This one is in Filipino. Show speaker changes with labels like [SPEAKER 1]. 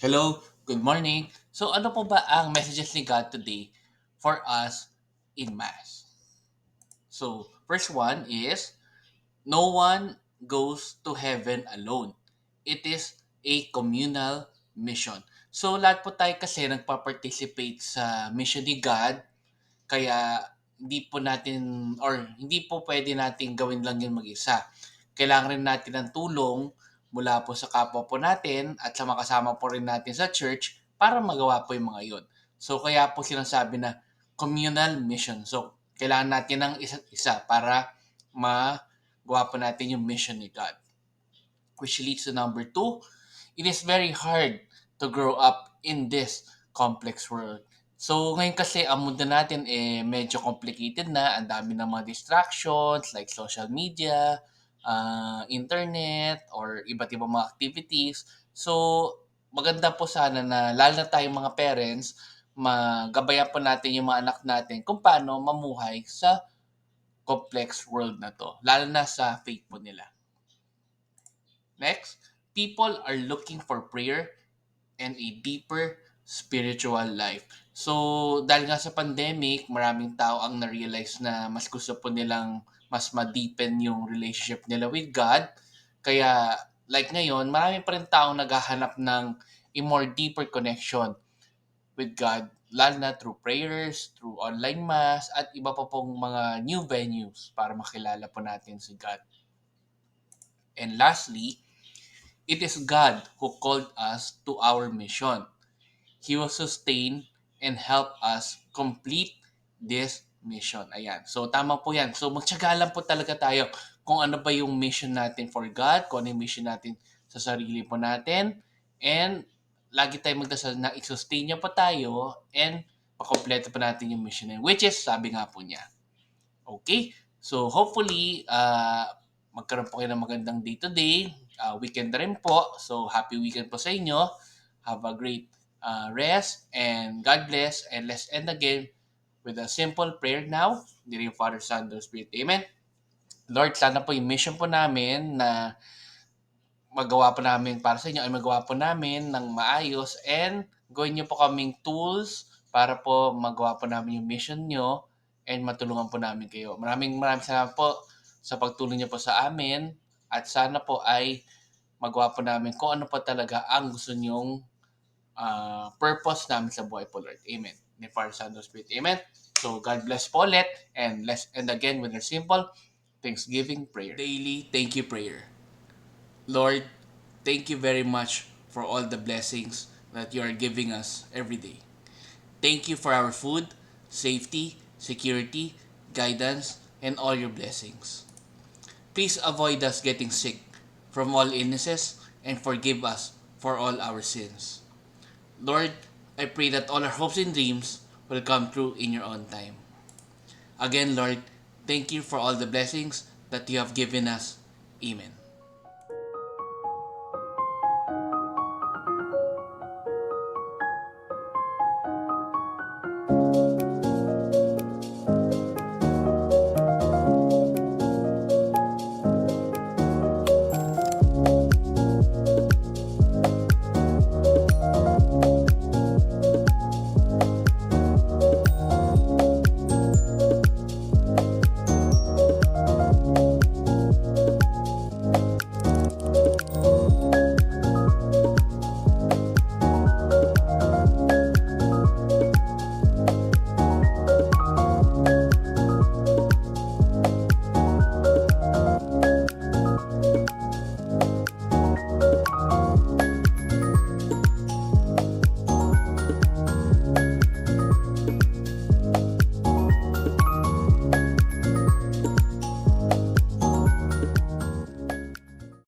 [SPEAKER 1] Hello, good morning. So ano po ba ang messages ni God today for us in Mass? So, first one is, no one goes to heaven alone. It is a communal mission. So, lahat po tayo kasi nagpa-participate sa mission ni God, kaya hindi po natin or hindi po pwede nating gawin lang yun mag-isa. Kailangan rin natin ng tulong mula po sa kapwa po natin at sa makasama po rin natin sa church para magawa po yung mga yun. So kaya po sinasabi na communal mission. So kailangan natin ng isa't isa para magawa po natin yung mission ni God. Which leads to number two, it is very hard to grow up in this complex world. So ngayon kasi ang mundo natin medyo complicated na, ang dami ng mga distractions like social media, internet, or iba't ibang mga activities. So maganda po sana na lalo na tayong mga parents, magabayan po natin yung mga anak natin kung paano mamuhay sa complex world na to, lalo na sa faith po nila. Next, people are looking for prayer and a deeper spiritual life. So, dahil nga sa pandemic, maraming tao ang na-realize na mas gusto po nilang mas ma-deepen yung relationship nila with God. Kaya, like ngayon, marami pa rin taong naghahanap ng a more deeper connection with God, lalo na through prayers, through online mass, at iba pa pong mga new venues para makilala po natin si God. And lastly, it is God who called us to our mission. He will sustain and help us complete this mission. Ayan. So, tama po yan. So, magtyaga lang po talaga tayo kung ano ba yung mission natin for God, kung ano yung mission natin sa sarili po natin, and lagi tayo magdasal na i-sustain niya pa tayo and pakompleto pa natin yung mission na yun, which is, sabi nga po niya. Okay? So, hopefully, magkaroon po kayo ng magandang day today. Weekend na rin po. So, happy weekend po sa inyo. Have a great rest and God bless. And let's end again with a simple prayer now. In the name of Father, Son, and Spirit. Amen. Lord, sana po yung mission po namin na magawa po namin para sa inyo ay magawa po namin ng maayos and gawin niyo po kaming tools para po magawa po namin yung mission niyo and matulungan po namin kayo. Maraming maraming salamat po sa pagtulong niyo po sa amin at sana po ay magawa po namin kung ano po talaga ang gusto niyong purpose namin sa buhay po, Lord. Amen. Ni Father, Son, and Spirit. Amen. So, God bless po ulit and let's end again with a simple Thanksgiving prayer. Daily thank you prayer. Lord, thank you very much for all the blessings that you are giving us every day. Thank you for our food, safety, security, guidance, and all your blessings. Please avoid us getting sick from all illnesses and forgive us for all our sins. Lord, I pray that all our hopes and dreams will come true in your own time. Again, Lord, thank you for all the blessings that you have given us. Amen.